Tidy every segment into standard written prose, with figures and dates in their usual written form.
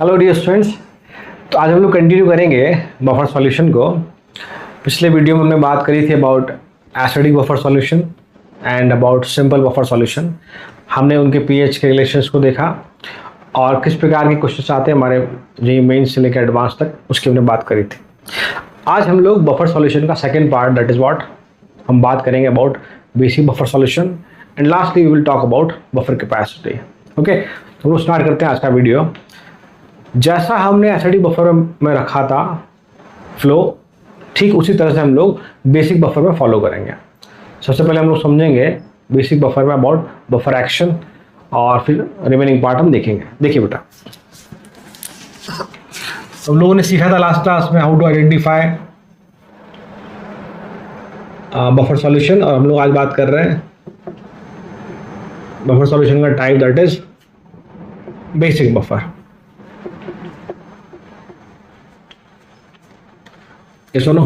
Hello dear students. तो आज हम लोग कंटिन्यू करेंगे बफर सॉल्यूशन को। पिछले वीडियो में हमने बात करी थी about acidic buffer solution and about simple buffer solution. हमने उनके पीएच के रिलेशंस को देखा और किस प्रकार के क्वेश्चन आते हैं हमारे जेईई मेंस से लेकर एडवांस तक, उसकी हमने बात करी थी। आज हम लोग बफर सॉल्यूशन का second part, that is what, हम बात करेंगे about basic buffer solution and lastly we will talk about buffer capacity. Okay, तो वो स्टार्ट करते हैं आज का वीडियो। जैसा हमने एसिडिक बफर में रखा था फ्लो, ठीक उसी तरह से हम लोग बेसिक बफर में फॉलो करेंगे। सबसे पहले हम लोग समझेंगे बेसिक बफर में अबाउट बफर एक्शन और फिर रिमेनिंग पार्ट हम देखेंगे। देखिए बेटा, हम लोगों ने सीखा था लास्ट क्लास में how to identify buffer solution, और हम लोग आज बात कर रहे हैं बफर सॉल्यूशन का type, that is basic buffer. ये सुनो,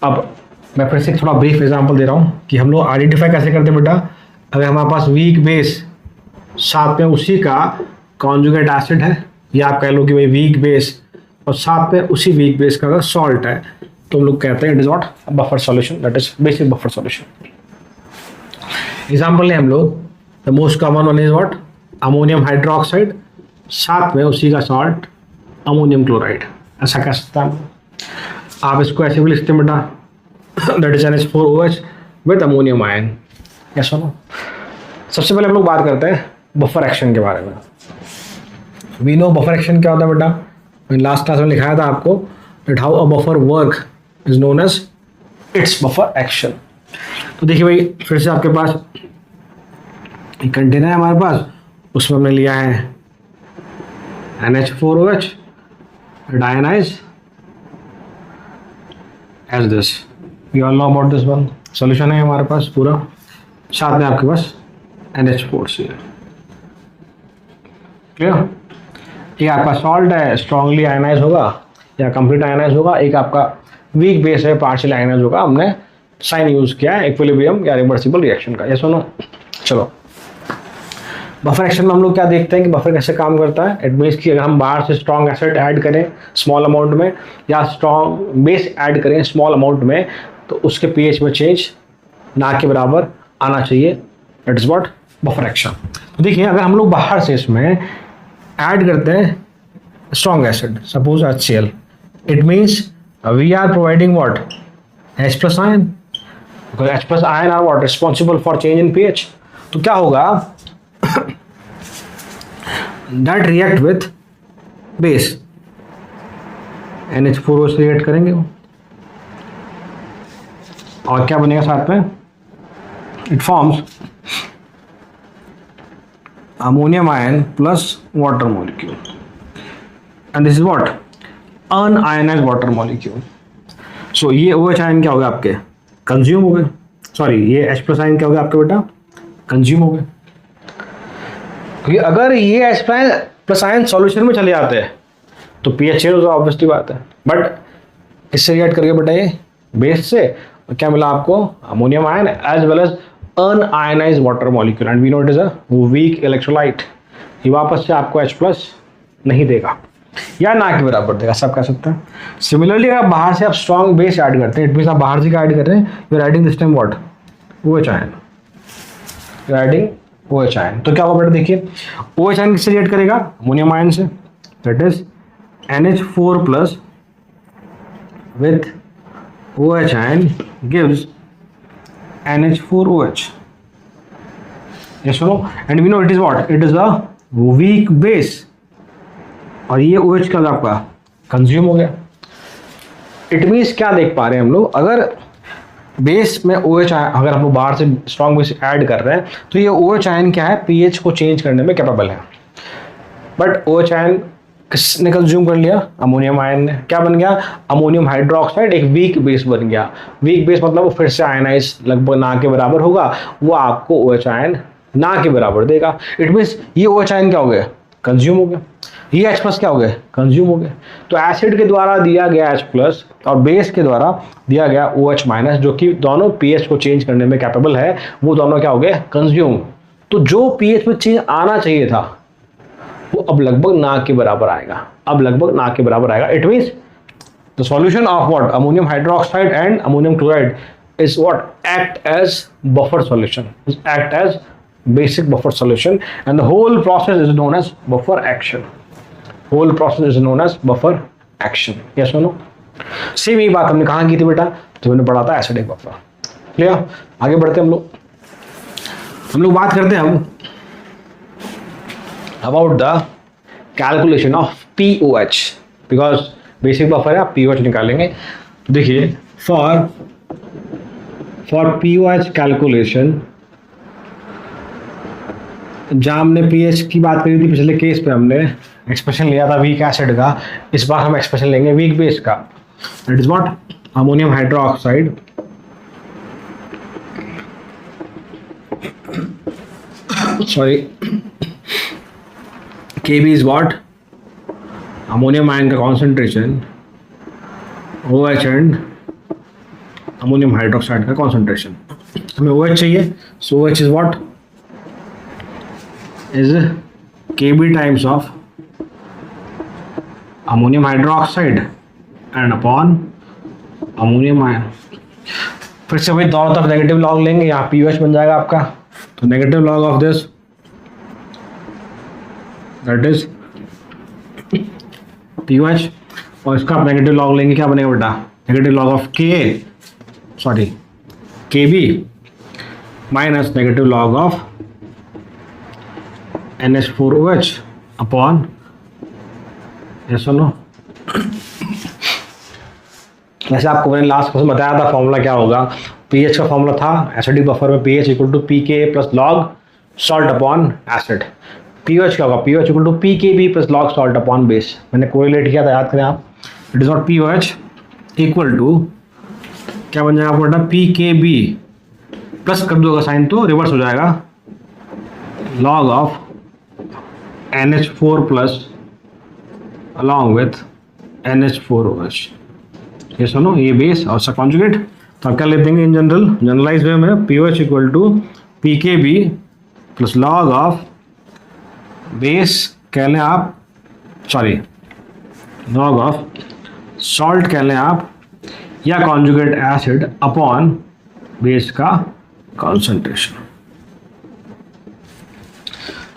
अब मैं फिर से थोड़ा ब्रीफ एग्जांपल दे रहा हूँ कि हम लोग आइडेंटिफाई कैसे करते हैं बेटा। अगर हमारे पास वीक बेस साथ में उसी का कॉन्जुगेट एसिड है, या आप कह लो कि भाई वीक बेस और साथ में उसी वीक बेस का सॉल्ट है, तो हम लोग कहते हैं it is not buffer solution, that is basic buffer solution. Example लें हम लोग, the most common one is what, ammonium hydroxide, साथ में उसी का सॉल्ट अमोनियम क्लोराइड। ऐसा कह सकता हूँ। आप इसको ऐसे भी लिखते हैं बेटा, that is NH4OH with ammonium ion. क्या सुनो, सबसे पहले हम लोग बात करते हैं बफर एक्शन के बारे में। वी नो बफर एक्शन क्या होता है बेटा। मैंने लास्ट क्लास में लिखाया था आपको that how a buffer work is known as its buffer action. तो देखिए भाई, फिर से आपके पास एक कंटेनर है हमारे पास, उसमें हमने लिया है NH4OH ionized as this. We all know about this one. Solution है हमारे पास पूरा, साथ में आपके पास NH4Cl। क्लियर? एक आपका सॉल्ट है, स्ट्रांगली आयनाइज होगा या कंप्लीट आयनाइज होगा, एक आपका वीक बेस है, पार्शियल आयनाइज होगा। हमने साइन यूज किया है इक्विलिब्रियम या रिवर्सिबल रिएक्शन का। ये सुनो, चलो बफर एक्शन में हम लोग क्या देखते हैं कि बफर कैसे काम करता है। इट मीन्स कि अगर हम बाहर से स्ट्रॉन्ग एसिड ऐड करें स्मॉल अमाउंट में, या स्ट्रॉन्ग बेस ऐड करें स्मॉल अमाउंट में, तो उसके पीएच में चेंज ना के बराबर आना चाहिए। That is what buffer action. तो देखिए, अगर हम लोग बाहर से इसमें ऐड करते हैं strong acid, suppose HCl, it means we are providing what H+ ion, because H+ ion are what responsible for change in pH. तो क्या होगा, that react with base NH4O से रिएक्ट करेंगे वो, और क्या बनेगा साथ में, it forms ammonium ion plus water molecule, and this is what unionized water molecule. So ये OH आयन क्या हो गया आपके, कंज्यूम हो गए, सॉरी ये H+ आयन क्या हो गया आपके बेटा, कंज्यूम हो गए। क्योंकि अगर ये H+ आयन सॉल्यूशन में चले जाते हैं तो पीएच चेंज होगा, ऑब्वियसली बात है। बट इससे रिएक्ट करके बेटा ये बेस से क्या मिला आपको, ammonium ion as well as unionized water molecule, and we know it is a weak electrolyte. ये वापस से आपको H+ नहीं देगा या ना के बराबर देगा, सब कह सकते हैं। सिमिलरली अगर बाहर से आप स्ट्रॉन्ग बेस ऐड करते हैं, इट मीन्स आप बाहर से क्या ऐड कर रहे हैं, you are adding this time what OH ion, you are adding OH ion. तो क्या होगा बेटा, देखिए OH आयन किससे रिएक्ट करेगा, अमोनियम आयन से, that is NH4+ with OH ion gives NH4OH। ये सुनो, and we know it is what, it is a weak base, और ये OH का आपका कंज्यूम हो गया। इट मीन्स क्या देख पा रहे हैं हम लोग, अगर बेस में OH आयन, अगर हम लोग बाहर से स्ट्रॉन्ग बेस ऐड कर रहे हैं, तो ये OH आयन क्या है, पीएच को चेंज करने में कैपेबल है। बट OH आयन किसने कंज्यूम कर लिया, अमोनियम आयन ने। क्या बन गया, अमोनियम हाइड्रोक्साइड एक वीक बेस बन गया। वीक बेस मतलब वो फिर से आयनाइज लगभग ना के बराबर होगा, वो आपको OH आयन ना के बराबर देगा। इट मीन्स ये OH आयन क्या हो गया, कंज्यूम हो गया, ये H+ क्या हो गया, कंज्यूम हो गया। तो एसिड के द्वारा दिया गया H+ और बेस के द्वारा दिया गया OH-, जो कि दोनों पीएच को चेंज करने में कैपेबल है, वो दोनों क्या हो गए, कंज्यूम। तो जो पीएच में चेंज आना चाहिए था वो अब लगभग ना के बराबर आएगा, अब लगभग ना के बराबर आएगा। It means the solution of what ammonium hydroxide and ammonium chloride is what act as buffer solution, is act as basic buffer solution, and the whole process is known as buffer action. Whole process is known as buffer action. Yes or no? Same ही बात हमने कहाँ की थी बेटा, तो मैंने पढ़ा था एसिडिक बफर। क्लियर? आगे बढ़ते हम लोग बात करते हैं हम about the calculation of pOH, because basic buffer है, आप पीओएच निकालेंगे। देखिए फॉर पीओएच कैलकुलेशन, जहाँ हमने पीएच की बात करी थी पिछले केस पे, हमने एक्सप्रेशन लिया था वीक एसिड का, इस बार हम एक्सप्रेशन लेंगे वीक बेस का। That is what ammonium hydroxide sorry Kb is what ammonium ion का concentration, OH and ammonium hydroxide का कॉन्सेंट्रेशन। हमें OH चाहिए, so OH is what is Kb times of ammonium hydroxide and upon ammonium ion. फिर से भाई दोनों तरफ negative log लेंगे, यहाँ पीओएच बन जाएगा आपका, तो negative log of this that is pOH, और इसका आप नेगेटिव लॉग लेंगे, क्या बनेगा बेटा, negative log of Kb minus negative log of NH4OH upon, yes और नो। वैसे आपको मैंने लास्ट क्वेश्चन बताया था फॉर्मूला क्या होगा, पीएच का फॉर्मूला था एसिडिक बफर में pH equal to pK plus log salt upon acid. POH क्या होगा, pOH equal to pKb plus log salt upon base. मैंने कोरिलेट किया था, याद करें आप। It is not pOH equal to क्या बन जाएगा आपको, पीकेबी प्लस कर दोगे साइन तो रिवर्स हो जाएगा, log of NH4 plus along with NH4OH। ये सुनो, ये बेस और उसका कॉन्जुगेट। तो आप क्या ले देंगे इन जनरल, जनरलाइज वे में pOH equal to pKb plus log of base कह लें आप, सॉरी लॉग ऑफ सॉल्ट कह लें आप, या कॉन्जुगेट एसिड अपॉन बेस का कॉन्सेंट्रेशन।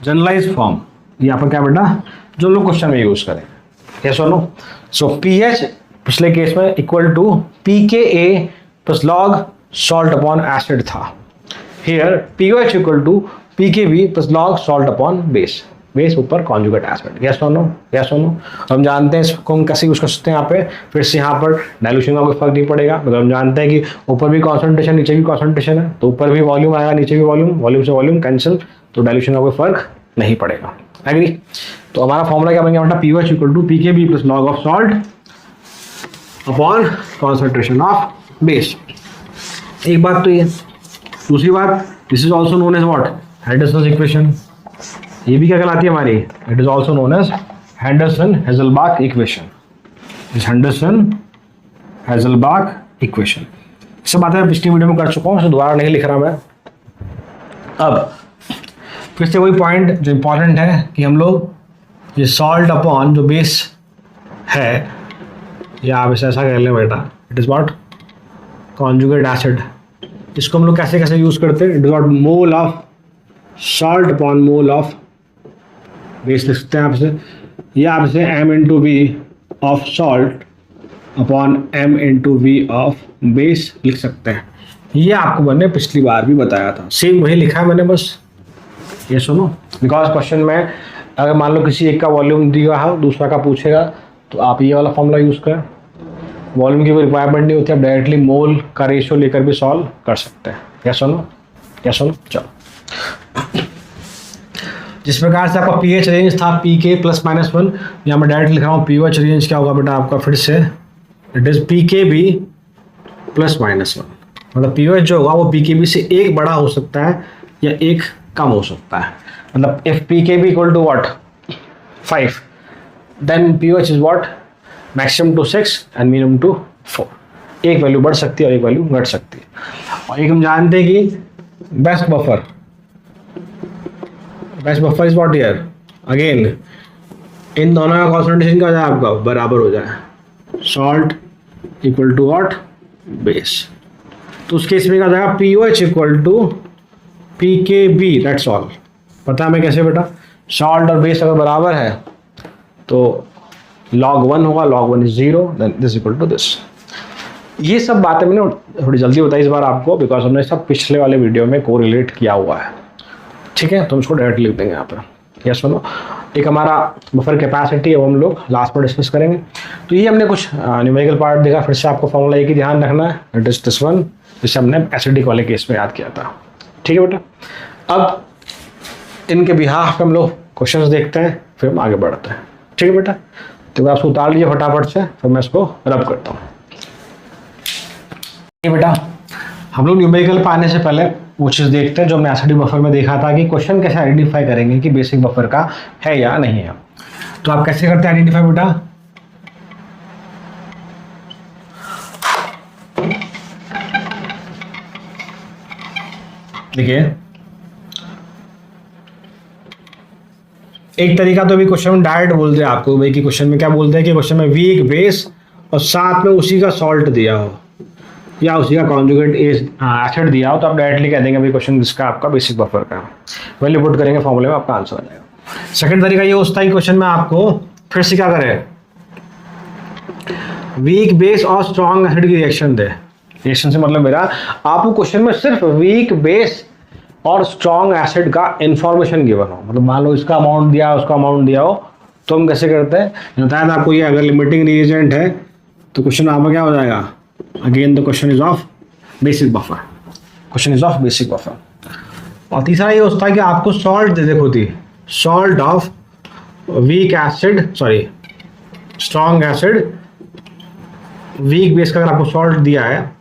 जनरलाइज फॉर्म यहाँ पर क्या बेटा, जो लोग क्वेश्चन में यूज करें। यस और नो। सो पीएच पिछले केस में equal to pKa plus log salt upon acid था। Here pOH equal to pKb plus log salt upon base, base ऊपर कॉन्जुगेट एसिड। यस और नो, यस और no. हम जानते हैं इसको हम कैसे यूज कर सकते हैं यहाँ पे, फिर से यहाँ पर डाइल्यूशन का कोई फर्क नहीं पड़ेगा, मतलब हम जानते हैं कि ऊपर भी कॉन्सेंट्रेशन नीचे भी कॉन्सेंट्रेशन है, तो ऊपर भी वॉल्यूम आएगा नीचे भी वॉल्यूम, वॉल्यूम से वॉल्यूम कैंसिल, तो डाइल्यूशन का कोई फर्क नहीं पड़ेगा। एग्री? तो हमारा फॉर्मूला क्या बन गया बेटा, pOH equal to pKb plus log of salt upon concentration of base. एक बात तो ये, दूसरी बात, this is also known as what, Henderson's equation. ये भी क्या कहलाती है हमारी, it is also known as Henderson Hasselbalch equation. इस हेंडरसन-हेज़ेलबाच इक्वेशन सब बातें मैं पिछली वीडियो में कर चुका हूँ, इसे दोबारा नहीं लिख रहा मैं। अब फिर से वही पॉइंट जो इंपॉर्टेंट है कि हम लोग ये सॉल्ट अपॉन जो बेस है, या आप इसे ऐसा कह लें बेटा, it is what conjugate acid. इसको हम लोग कैसे कैसे यूज करते हैं, it is what mole of salt upon mole of base लिख सकते हैं आप इसे, या आप इसे m into V of salt upon m into V of base लिख सकते हैं। ये आपको मैंने पिछली बार भी बताया था, सेम वही लिखा है मैंने, बस ये सुनो। बिकॉज क्वेश्चन में अगर मान लो किसी एक का वॉल्यूम दिया है, दूसरा का पूछेगा, तो आप ये वाला फॉर्मूला यूज़ करें। वॉल्यूम की कोई रिक्वायरमेंट नहीं होती, आप डायरेक्टली मोल का रेशियो लेकर भी सॉल्व कर सकते हैं। या सुनो, या सुनो। चलो, जिस प्रकार से आपका पीएच रेंज था पीके प्लस -1, यहाँ मैं डायरेक्ट लिख रहा हूँ पीओएच रेंज क्या होगा बेटा आपका, फिर से इट इज पीकेबी प्लस -1। मतलब पीओएच जो होगा वो पीकेबी से एक बड़ा हो सकता है या एक कम हो सकता है। मतलब if pKb equal to what 5, then pOH is what maximum to 6 and minimum to 4। एक वैल्यू बढ़ सकती है और एक वैल्यू घट सकती है। और एक हम जानते हैं कि best buffer is what here again in दोनों का कॉन्सेंट्रेशन क्या हो जाए आपका, बराबर हो जाए, salt equal to what, base. तो उस केस में क्या हो जाएगा, POH equal to PKB, that's all. पता है हमें कैसे बेटा, सॉल्ट और बेस अगर बराबर है तो log 1 होगा, log 1 is 0, then this equal to this. ये सब बातें मैंने थोड़ी जल्दी बताई इस बार आपको, बिकॉज हमने सब पिछले वाले वीडियो में कोरिलेट किया हुआ है। ठीक है, तो हम इसको डायरेक्टली लिख देंगे यहाँ पर। यस सुनो, एक हमारा बफर कैपेसिटी है वो हम लोग लास्ट में डिस्कस करेंगे। तो ये हमने कुछ न्यूमेरिकल पार्ट देखा, फिर से आपको फॉर्मूला एक ही ध्यान रखना है, इट इज दिस वन, जिसे हमने एसिडिक वाले केस में याद किया था। ठीक है बेटा, अब इनके बिहाफ पे हम लोग क्वेश्चंस देखते हैं, फिर हम आगे बढ़ते हैं। ठीक है बेटा, तो आप उसको उतार लीजिए फटाफट से, फिर मैं इसको रब करता हूँ। ठीक है बेटा, हम लोग न्यूमेरिकल पाने से पहले वो चीज़ देखते हैं जो हमने एसिडिक बफर में देखा था कि क्वेश्चन कैसे आइडेंटिफाई करेंगे कि बेसिक बफर का है या नहीं है। तो आप कैसे करते हैं आइडेंटिफाई बेटा, देखिए एक तरीका तो अभी क्वेश्चन में डायरेक्ट बोलते हैं आपको भाई कि क्वेश्चन में क्या बोलते हैं कि क्वेश्चन में वीक बेस और साथ में उसी का सॉल्ट दिया हो या उसी का कॉन्जुगेट एसिड दिया हो, तो आप डायरेक्टली कह देंगे भाई क्वेश्चन किसका, आपका बेसिक बफर का। वैल्यू पुट करेंगे फॉर्मूले में, आपका आंसर आ जाएगा। सेकंड तरीका ये होता है क्वेश्चन में आपको फिर से क्या करें, वीक बेस और स्ट्रॉन्ग एसिड की रिएक्शन दे। रिएक्शन से मतलब मेरा आपको क्वेश्चन में सिर्फ वीक बेस और स्ट्रॉन्ग एसिड का इंफॉर्मेशन गिवन हो, मतलब मान लो इसका अमाउंट दिया उसका अमाउंट दिया हो, तो हम कैसे करते हैं, बताया था आपको, ये अगर लिमिटिंग रिएजेंट है तो क्वेश्चन आपका क्या हो जाएगा, again the question is of basic buffer, question is of basic buffer. और तीसरा ये होता है कि आपको सॉल्ट दे दे खुद ही, salt of weak acid, sorry strong acid, weak base का अगर आपको सॉल्ट दिया है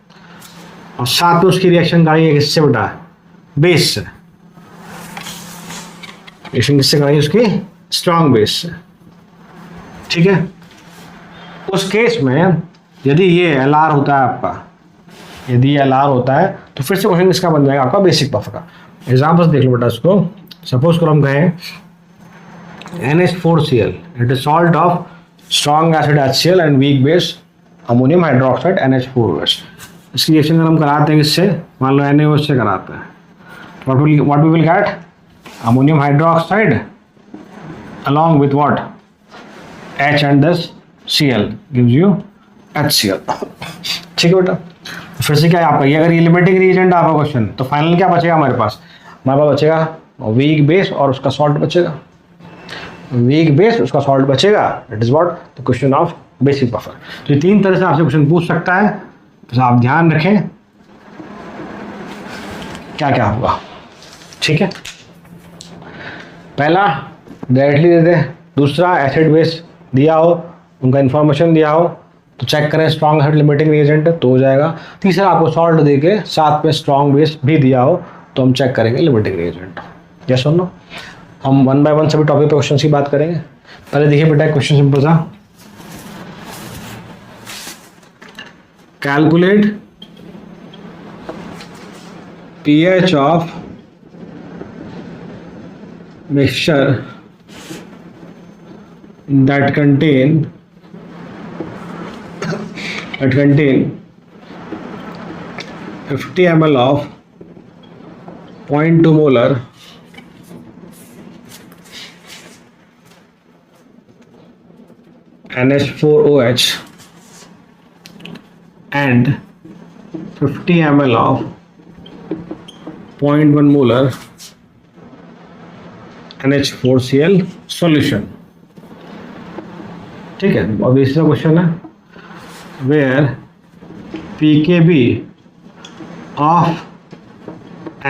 और साथ में उसकी रिएक्शन कराइए किससे बेटा, बेस से। रिएक्शन किससे कराइए, उसकी स्ट्रॉन्ग बेस से। ठीक है, उस केस में यदि ये LR होता है आपका, यदि ये LR होता है तो फिर से क्वेश्चन इसका बन जाएगा आपका बेसिक बफर का। एग्जाम्पल देख लो बेटा इसको, सपोज करो हम कहें NH4Cl, it is salt of strong acid HCl and weak base ammonium hydroxide NH4OH। इसकी रिएक्शन अगर हम कराते हैं इससे, मान लो NaOH से कराते हैं, what we will get, ammonium hydroxide along with what, H and this Cl gives you HCl। ठीक है बेटा, फिर से क्या है आपका, ये अगर ये लिमिटिंग रिएजेंट आपका क्वेश्चन, तो फाइनल क्या बचेगा हमारे पास, बचेगा वीक बेस और उसका सॉल्ट बचेगा, वीक बेस उसका सॉल्ट बचेगा, it is what, the question of basic buffer. तो ये तीन तरह से आपसे क्वेश्चन पूछ सकता है, तो आप ध्यान रखें क्या क्या होगा। ठीक है, पहला डायरेक्टली दे दे, दूसरा एसिड बेस दिया हो, उनका इन्फॉर्मेशन दिया हो तो चेक करें स्ट्रॉन्ग एसिड लिमिटिंग रिएजेंट है तो हो जाएगा। तीसरा आपको सॉल्ट दे के साथ में स्ट्रॉन्ग बेस भी दिया हो तो हम चेक करेंगे लिमिटिंग रिएजेंट। यस और नो, हम वन बाय वन सभी टॉपिक पे क्वेश्चन की बात करेंगे। पहले देखिए बेटा क्वेश्चन सिंपल सा, calculate pH of mixture that contain 50 ml of 0.2 molar NH4OH and 50 ml of 0.1 molar NH4Cl solution। ठीक है, अब दूसरा क्वेश्चन है where pKb of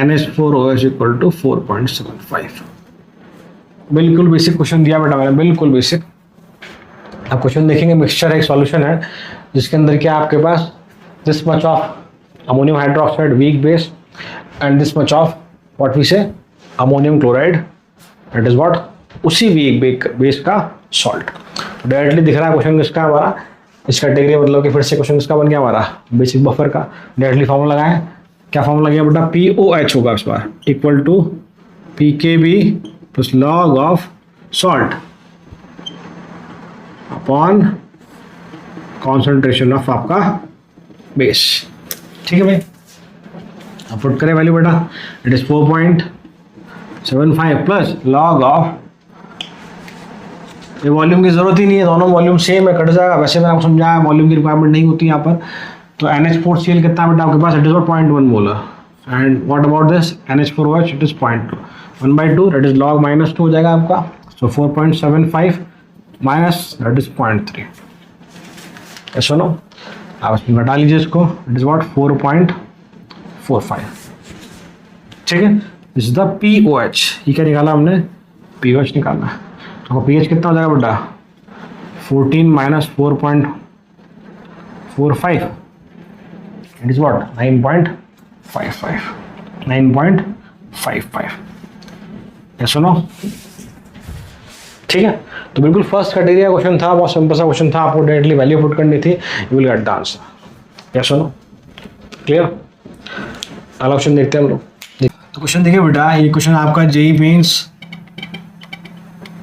NH4OH equal to 4.75। बिल्कुल बेसिक क्वेश्चन दिया बेटा मैंने, बिल्कुल बेसिक। अब क्वेश्चन देखेंगे, मिक्सचर एक सॉल्यूशन है जिसके अंदर क्या आपके पास this much of ammonium hydroxide weak base and this much of what we say ammonium chloride, that is what, उसी वीक बेस का सॉल्ट। डायरेक्टली दिख रहा है क्वेश्चन किसका हमारा, इस कैटेगरी मतलब कि फिर से क्वेश्चन किसका बन गया हमारा, बेसिक बफर का। डायरेक्टली फॉर्मूला लगाएं, क्या फॉर्मूला गया बेटा, POH होगा इस बार equal to PKB plus log of salt upon concentration of आपका बेस। ठीक है भाई, अब पुट करें वैल्यू बेटा, it is 4.75 plus log of, ये वॉल्यूम की जरूरत ही नहीं है, दोनों वॉल्यूम सेम है, कट जाएगा। वैसे मैंने आपको समझाया वॉल्यूम की रिक्वायरमेंट नहीं होती यहाँ पर। तो NH4Cl कितना बेटा आपके पास, it is 0.1 molar. And what about this NH4OH, it is 0.2, 1/2 that is log -2 हो जाएगा आपका। So 4.75 minus that is 0.3। ऐसा नो, आप इसमें घटा लीजिए इसको, इट इज व्हाट 4.45। ठीक है, दिस इज द POH। ये क्या निकाला हमने, POH निकालना है। तो पीएच कितना हो जाएगा बेटा, 14 माइनस 4.45, इट इज व्हाट 9.55, 9.55। ये सुनो, ठीक है। तो बिल्कुल फर्स्ट क्राइटेरिया क्वेश्चन था, बहुत सिंपल सा क्वेश्चन था, आपको डायरेक्टली वैल्यू पुट करनी थी, you will get the answer. ये सुनो, क्लियर। अगला क्वेश्चन देखते हैं हम लोग। तो क्वेश्चन देखिए बेटा, ये क्वेश्चन आपका जेईई मेंस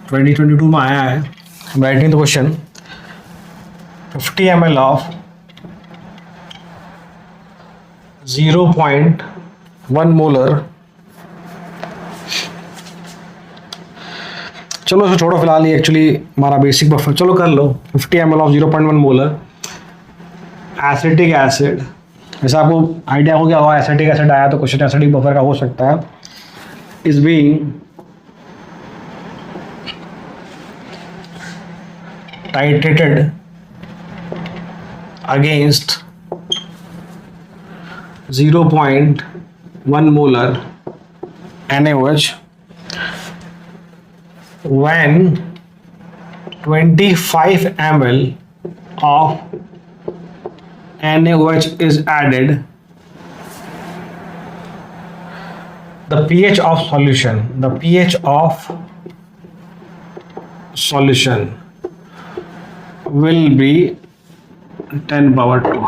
2022 में आया है। Writing the question, 50 ml of 0.1 molar, चलो इसको छोड़ो फिलहाल, ये एक्चुअली हमारा बेसिक बफर, चलो कर लो। 50 ml of 0.1 molar acetic acid, जैसा आपको आइडिया हो गया होगा, एसिटिक एसिड आया तो क्वेश्चन एसिडिक बफर का हो सकता है, is being titrated against 0.1 molar NaOH when 25 ml of NaOH is added. The pH of solution, the pH of solution will be 10^2।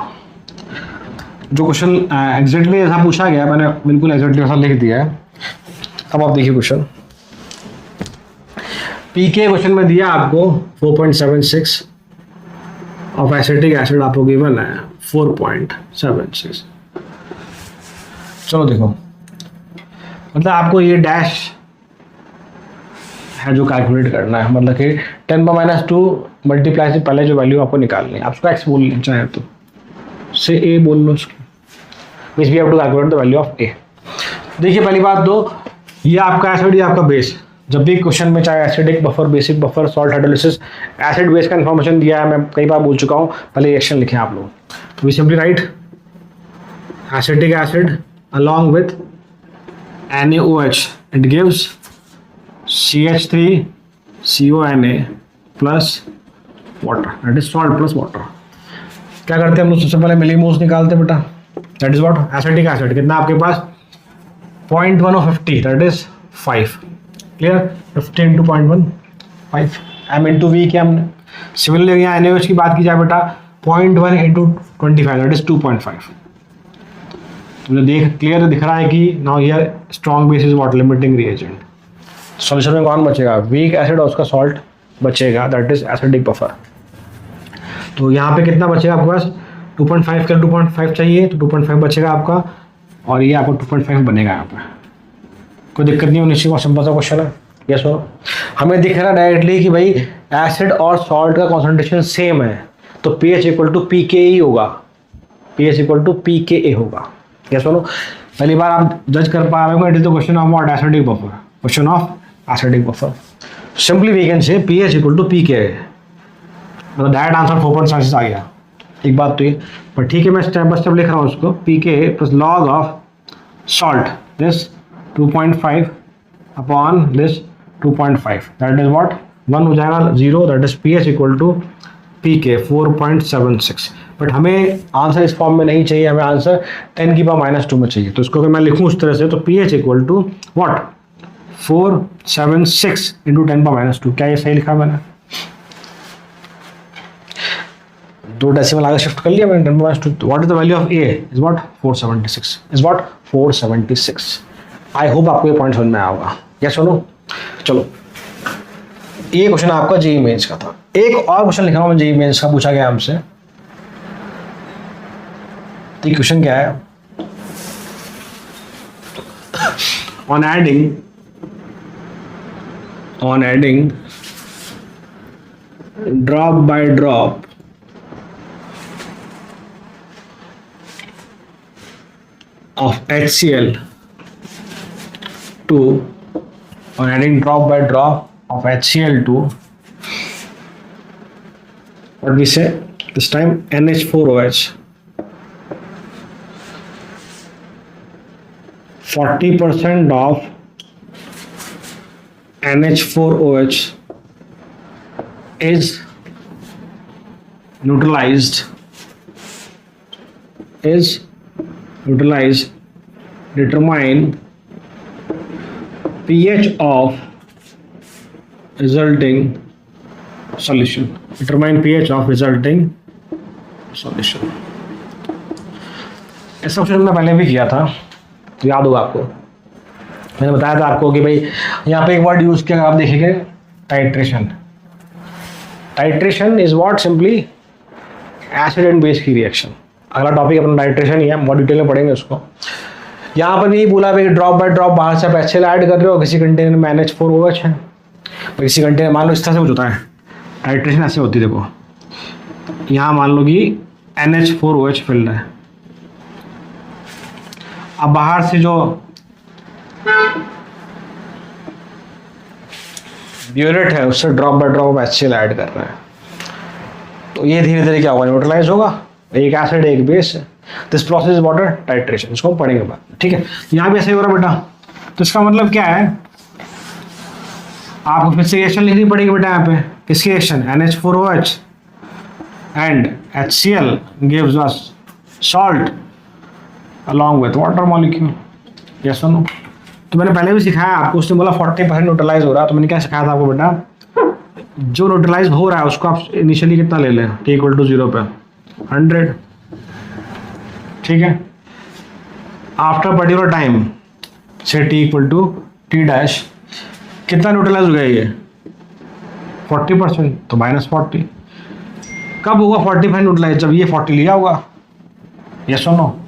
जो क्वेश्चन एग्जैक्टली ऐसा पूछा गया, मैंने बिल्कुल एग्जैक्टली ऐसा लिख दिया है। अब आप देखिए क्वेश्चन, पीके क्वेश्चन में दिया आपको 4.76 ऑफ एसिटिक एसिड, आपको गिवन है 4.76। चलो देखो, मतलब आपको ये डैश है जो कैलकुलेट करना है, मतलब कि 10^-2 मल्टीप्लाई से पहले जो वैल्यू आपको निकालनी है, आप उसको एक्स बोल लें चाहे तो, से ए बोल लो उसको, which we have to calculate the value of A. देखिए पहली बात तो, ये आपका एसिड, ये आपका बेस। जब भी क्वेश्चन में चाहे acidic buffer, basic buffer, salt hydrolysis, acid base का इन्फॉर्मेशन दिया है, मैं कई बार बोल चुका हूँ, पहले रिएक्शन लिखे आप लोग। तो we simply write acetic acid along with NaOH, it gives CH3CONA plus water, that is salt plus water. क्या करते हैं हम लोग, सबसे पहले मिलीमोल्स निकालते हैं बेटा, that is what acetic acid कितना आपके पास 0.1 और 50, that is 5। Clear, 50 into 0.1 5 m into V किया हमने। सिमिलरली यहाँ NaOH की बात की जाए बेटा, 0.1 इंटू 25, दैट इज 2.5। मुझे देख क्लियर दिख रहा है कि now here strong base is what limiting reagent. Solution में कौन बचेगा, वीक एसिड और उसका सॉल्ट बचेगा, दैट इज एसिडिक बफर। तो यहाँ पे कितना बचेगा आपके पास, 2.5 का 2.5 चाहिए, तो 2.5 बचेगा आपका, और ये आपको 2.5 बनेगा यहाँ पे। कोई दिक्कत नहीं होनी चाहिए, बहुत सिंपल सा क्वेश्चन है। यस और हमें दिख रहा है डायरेक्टली कि भाई एसिड और सॉल्ट का कॉन्सेंट्रेशन सेम है, तो pH इक्वल टू pKa होगा, pH इक्वल टू pKa होगा। यस और पहली बार आप जज कर पा रहे हो, it is the question of what acidic buffer, question of acidic buffer. Simply we can say pH equal to pKa, मतलब डायरेक्ट आंसर 4.76 आ गया। एक बात तो ये, पर ठीक है मैं स्टेप बाय स्टेप लिख रहा हूँ उसको, pKa plus log of salt this 2.5 upon this 2.5, that is what 1 हो जाएगा 0, that is pH equal to pK 4.76। But हमें आंसर इस फॉर्म में नहीं चाहिए, हमें आंसर 10⁻² में चाहिए। तो इसको अगर मैं लिखूँ उस तरह से, तो pH equal to what 476 into 10⁻²। क्या ये सही लिखा मैंने, 2 डेसिमल आगे शिफ्ट कर लिया मैंने, 10⁻²। What is the value of A is what 476, is what 476। I hope आपको ये पॉइंट समझ में आया होगा। यस और नो। चलो ये क्वेश्चन आपका जेईई मेंस का था। एक और क्वेश्चन लिखा हुआ जेईई मेंस का, पूछा गया हमसे। तो क्वेश्चन क्या है, on adding drop by drop of HCl to, on adding drop by drop of HCl to, what we say this time, NH4OH, 40% of NH4OH is neutralized, determine pH of resulting solution. Determine pH of resulting solution. ऐसा question मैंने पहले भी किया था, तो याद होगा आपको। मैंने बताया था आपको कि भाई यहाँ पे एक वर्ड यूज किया, आप देखेंगे titration. Titration is what, simply acid and base की रिएक्शन। अगला टॉपिक अपना टाइट्रेशन ही है, बहुत डिटेल में पढ़ेंगे उसको। यहाँ पर भी बोला भाई ड्रॉप बाय ड्रॉप बाहर से आप HCl ऐड कर रहे हो, किसी कंटेनर में NH4OH है, तो किसी कंटेनर मान लो इस तरह से कुछ होता है, टाइट्रेशन ऐसे होती है। देखो यहाँ मान लो कि NH4OH फिल्ड है, अब बाहर से जो ब्यूरेट है उससे drop by drop HCl add कर रहे हैं, तो ये धीरे धीरे क्या होगा, न्यूट्रलाइज होगा। एक एसिड एक बेस है, this process is water titration, इसको हम पढ़ेंगे बाद में, ठीक है। यहाँ भी ऐसे ही हो रहा बेटा, तो इसका मतलब क्या है, आपको फिर से रिएक्शन लिखनी पड़ेगी बेटा यहाँ पे। किसकी reaction, NH4OH and HCl gives us salt along with water molecule, yes और नो। तो मैंने पहले भी सिखाया आपको, उसने बोला 40% न्यूट्रलाइज हो रहा है, तो मैंने क्या सिखाया था आपको बेटा, जो न्यूट्रलाइज हो रहा है उसको आप इनिशियली कितना ले लें, T = 0 पे 100, ठीक है। आफ्टर पर्टिकुलर टाइम से T = T' कितना न्यूट्रलाइज हो गया ये 40%, तो -40। कब होगा 40% न्यूट्रलाइज, जब ये 40 लिया होगा, यस और नो।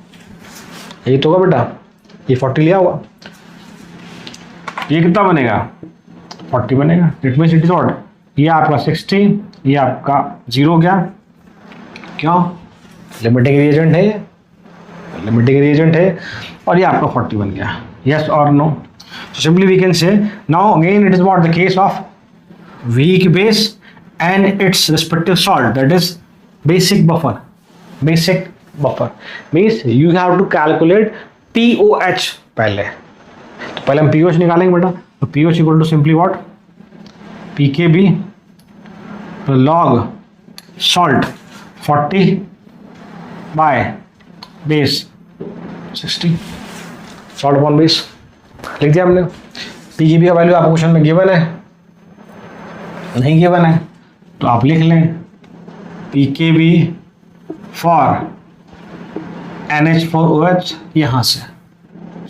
यही तो होगा बेटा, ये 40 लिया होगा, ये कितना बनेगा 40 बनेगा। It means it is what, ये आपका 60, ये आपका 0 गया, क्यों, लिमिटिंग रिएजेंट है, लिमिटिंग रिएजेंट है, और ये आपका 40 बन गया, यस और no. So simply we can say now again it is what the case of weak base and its respective salt, that is basic buffer. Basic buffer means you have to calculate POH पहले, तो पहले हम POH निकालेंगे बेटा। तो POH equal to simply what, PKB log salt 40 by base 60, salt upon base लिख दिया हमने। PKB का वैल्यू आपको क्वेश्चन में गिवन है, नहीं गिवन है तो आप लिख लें PKB फॉर NH4OH, यहाँ से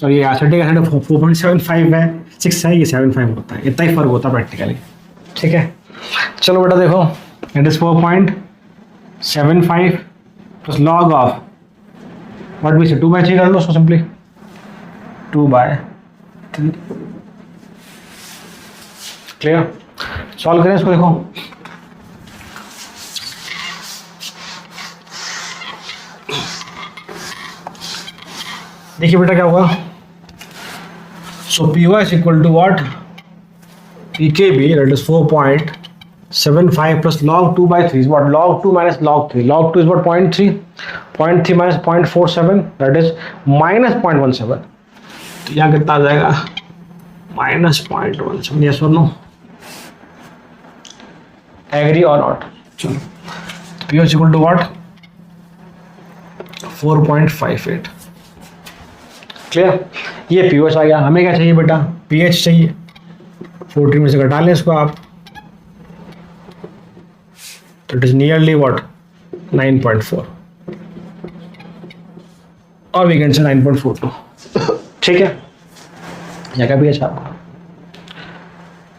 सॉरी ये एसिटिक एसिड 4.75 है, 6 है, ये 7.5 होता है, इतना ही फर्क होता है प्रैक्टिकली, ठीक है। चलो बेटा देखो, it is 4.75 plus log of what we say 2/3 कर लो उसको, सिंपली 2/3, क्लियर। सॉल्व करें इसको, देखो देखिए बेटा क्या होगा। So POH equal to what, PKB that is 4.75 plus log 2/3 is what, log 2 minus log 3, log 2 is what 0.3, 0.3 minus 0.47 that is -0.17, तो यहाँ कितना आ जाएगा -0.17, yes or no, agree or not। चलो POH equal to what 4.58, clear. ये POH आ गया, हमें क्या चाहिए बेटा, pH चाहिए, 40 में से घटा लें इसको आप, तो इट इज नियरली व्हाट 9.4 और वी कैन से 9.42, ठीक है। यहाँ का pH आपका,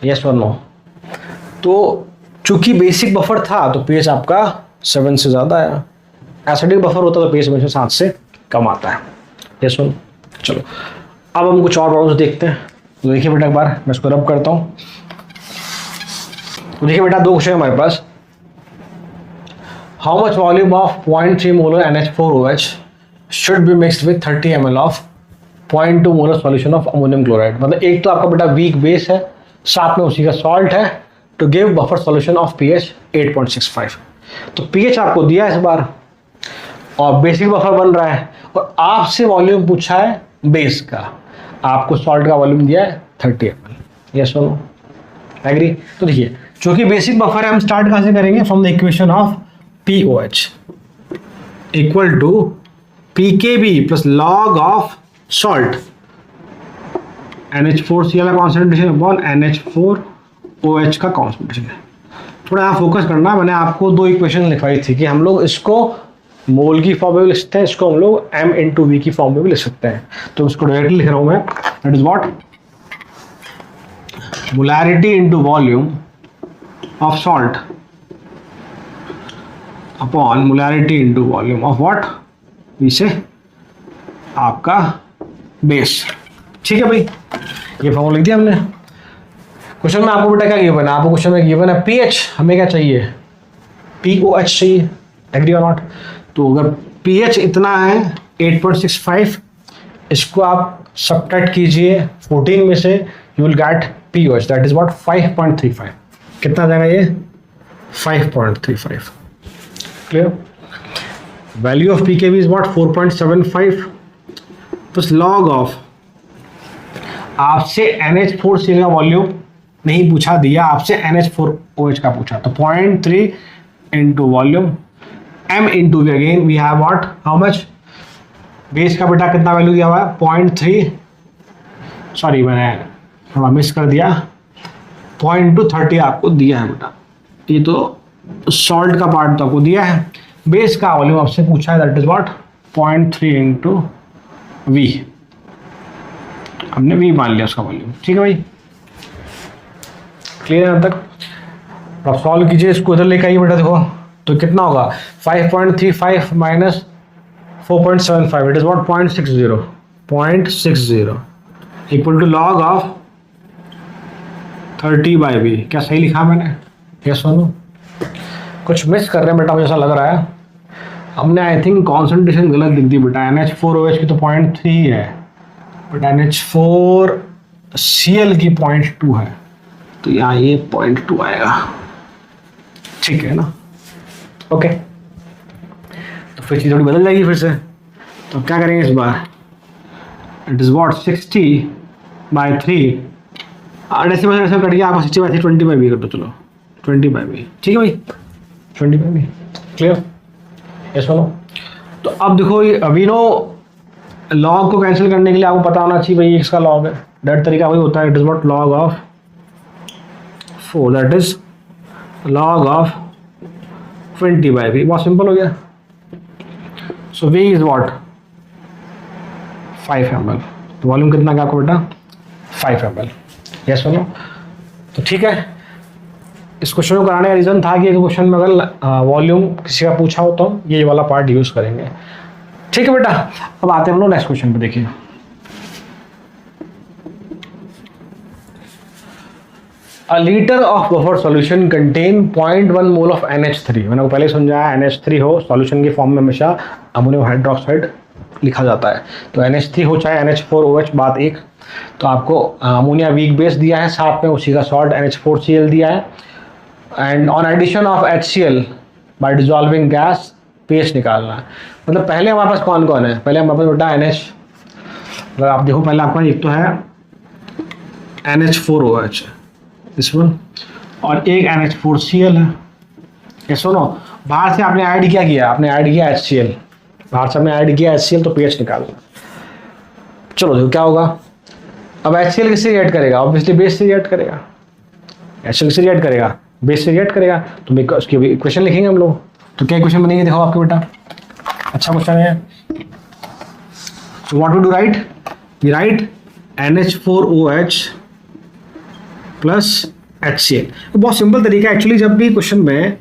यस और नो। तो चूंकि बेसिक बफर था तो pH आपका 7 से ज़्यादा आया, एसिडिक बफर होता तो pH हमेशा 7 से कम आता है। ये सुन, चलो अब हम कुछ और प्रॉब्लम्स देखते हैं। तो देखिए बेटा, एक बार मैं इसको रब करता हूँ। तो देखिए बेटा, दो क्वेश्चन हमारे पास। How much volume of 0.3 molar NH4OH should be mixed with 30 ml of 0.2 molar solution of ammonium chloride. मतलब एक तो आपका बेटा वीक बेस है, साथ में उसी का सॉल्ट है, to give buffer solution of pH 8.65। तो pH आपको दिया है इस बार और बेसिक बफर बन रहा है, और आपसे वॉल्यूम पूछा है बेस का, आपको सॉल्ट का वॉल्यूम दिया है 30 ml। यस और नो, एग्री? तो देखिए, चूंकि बेसिक बफर है, हम स्टार्ट कहां से करेंगे? From the equation of POH equal to PKB plus log of salt NH4Cl का कॉन्सेंट्रेशन अपॉन NH4OH का कॉन्सेंट्रेशन है। थोड़ा यहाँ फोकस करना, मैंने आपको दो इक्वेशन लिखवाई थी कि हम लोग इसको मोल की फॉर्म में भी लिख सकते हैं, इसको हम लोग M/V की फॉर्म में भी लिख सकते हैं। तो इसको डायरेक्टली लिख रहा हूं मैं, that is what, molarity into volume of salt upon molarity into volume of what, इसे आपका बेस। ठीक है भाई, ये फॉर्मूला लिख दिया हमने। क्वेश्चन में आपको बेटा क्या गिवन है? आपको क्वेश्चन में गिवन है pH, हमें क्या चाहिए? POH चाहिए, एग्री और नॉट? तो अगर pH इतना है 8.65, इसको आप सब्ट्रैक्ट कीजिए 14 में से, you will get POH, that is what 5.35। कितना जाएगा ये? 5.35। Clear? Value of PKB is what 4.75 plus log of, आपसे NH4Cl का वॉल्यूम नहीं पूछा, दिया आपसे NH4OH का पूछा, तो 0.3 into volume M into V, again we have what, how much? Base का बेटा कितना वैल्यू दिया हुआ है? 0.3, सॉरी मैंने थोड़ा मिस कर दिया, 0.230 आपको दिया है बेटा। ये तो सॉल्ट का पार्ट तो आपको दिया है, बेस का वॉल्यूम आपसे पूछा है, that is what 0.3 into V, हमने वी मान लिया उसका वॉल्यूम। ठीक है भाई, क्लियर है अब तक? आप सॉल्व कीजिए, इसको इधर लेकर आइए बेटा, देखो तो कितना होगा 5.35 minus 4.75, it is what 0.60 equal to log of 30/V। क्या सही लिखा मैंने? यस और नो? कुछ मिस कर रहे हैं बेटा, मुझे ऐसा लग रहा है। हमने आई थिंक कॉन्सेंट्रेशन गलत लिख दी बेटा, NH4OH की तो 0.3 है, बट NH4Cl की 0.2 है, तो यहाँ ये 0.2 आएगा। ठीक है ना? ओके, तो फिर चीज़ थोड़ी बदल जाएगी फिर से। तो क्या करेंगे इस बार? इट इज़ व्हाट 60/3, ऐसे कट गया, आप 60/3 20/V कर दो, चलो 20/V। ठीक है भाई, 20/V। क्लियर? यस बोलो। तो अब देखो, अभी नो लॉग को कैंसिल करने के लिए आपको पता होना चाहिए भाई इसका लॉग है, दैट तरीका वही होता है, it is what log of 4, that is log of 20/V। बहुत सिंपल हो गया। सो V इज व्हाट 5 ml, तो वॉल्यूम कितना क्या आपको बेटा 5 ml। यस बोलो। तो ठीक है, इस क्वेश्चन को कराने का रीज़न था कि क्वेश्चन में अगर वॉल्यूम किसी का पूछा हो तो ये वाला पार्ट यूज़ करेंगे। ठीक है बेटा, अब आते हैं हम लोग नेक्स्ट क्वेश्चन पे। देखिए, अ litre of buffer solution contain 0.1 mole of NH3। मैंने पहले समझाया, NH3 हो सॉल्यूशन की फॉर्म में हमेशा अमोनियम हाइड्रोक्साइड लिखा जाता है, तो NH3 हो चाहे NH4OH, बात एक। तो आपको अमोनिया वीक बेस दिया है, साथ में उसी का सॉल्ट NH4Cl दिया है, and on addition of HCl by dissolving gas pH निकालना है। मतलब पहले हमारे पास कौन कौन है? पहले हमारे पास बेटा NH, अगर आप देखो पहले आपका एक तो है NH4OH दिस वन, और एक NH4Cl है। ये सुनो, बाहर से आपने ऐड किया, आपने ऐड किया HCl, बाहर से आपने ऐड किया HCl, तो pH निकालना। चलो देखो क्या होगा। अब HCl किससे रिएक्ट करेगा? ऑब्वियसली बेस से रिएक्ट करेगा। HCl किससे रिएक्ट करेगा? बेस से रिएक्ट करेगा। तो उसकी इक्वेशन लिखेंगे हम लोग। तो क्या इक्वेशन बनेगी देखो आपके बेटा, अच्छा क्वेश्चन है। So what we do right, we write NH4OH plus HCl। तो बहुत सिंपल तरीका है एक्चुअली, जब भी क्वेश्चन में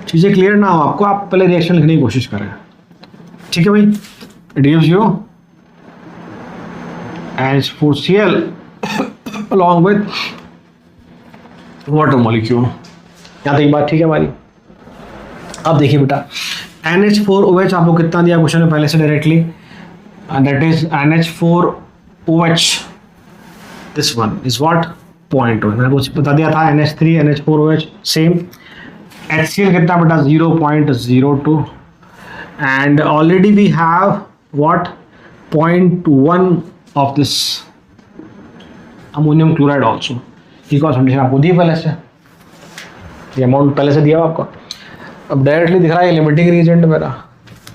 चीज़ें क्लियर ना हो आपको, आप पहले रिएक्शन लिखने की कोशिश करें। ठीक है भाई, it gives you NH4Cl along with water molecule. यहाँ तक बात ठीक है हमारी। अब देखिए बेटा, NH4OH आपको कितना दिया क्वेश्चन में पहले से directly, that is NH4OH, this one is what 0.1। मैंने कुछ बता दिया था, NH3 NH4OH सेम। HCl कितना बेटा 0.02, and already we have what 0.1 of this ammonium chloride also। ये कॉन्सेंट्रेशन आपको दी पहले से, ये अमाउंट पहले से दिया आपको। अब डायरेक्टली दिख रहा है लिमिटिंग रिएजेंट मेरा,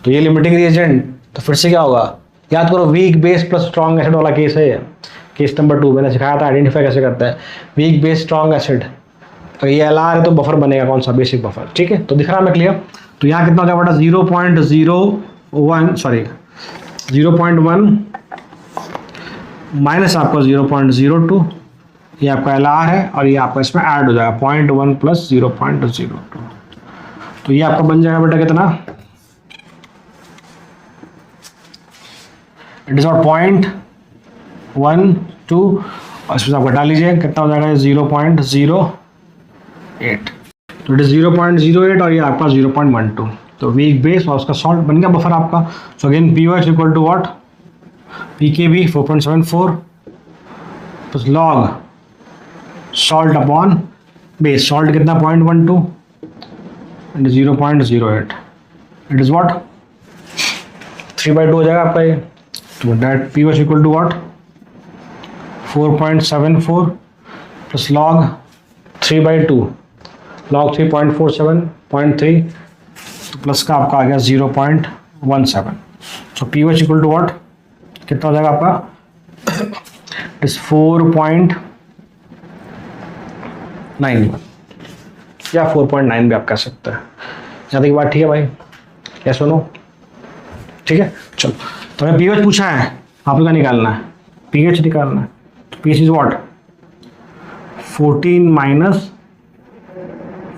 तो ये लिमिटिंग रिएजेंट तो फिर से क्या होगा, याद करो weak base plus strong acid वाला केस है ये, केस नंबर 2 मैंने सिखाया था आइडेंटिफाई कैसे करता है, वीक बेस स्ट्रॉन्ग एसिड। तो ये LR है तो बफर बनेगा कौन सा, बेसिक बफर। ठीक है, तो दिख रहा है मैं क्लियर। तो यहाँ कितना हो जाएगा बेटा 0.01 सॉरी 0.1 माइनस आपका 0.02, ये आपका LR है और ये आपका इसमें ऐड हो जाएगा 0.1 प्लस 0.02। तो ये आपका बन जाएगा बेटा कितना, इट इज नॉट 0.12 और इसमें आप घटा लीजिए कितना हो जाएगा 0.08। तो इट इज 0.08 और ये आपका 0.12। तो वीक बेस और उसका सॉल्ट बन गया बफर आपका। So again pOH equal to what, pKb 4.74 plus log salt upon base, salt कितना 0.12 एंड 0.08, इट इज व्हाट 3/2 हो जाएगा आपका ये। तो that pOH equal to what 4.74 plus log 3/2, log 3.47.3 तो प्लस का आपका आ गया 0.17। So pOH equal to what कितना हो जाएगा आपका, इस 4.91 या 4.9 भी आप कह सकते हैं। यहाँ तक बात ठीक है भाई, क्या सुनो ठीक है। चलो, तो हमें pH पूछा है, आप लोग का निकालना है, pH निकालना है। तो pH is what 14 minus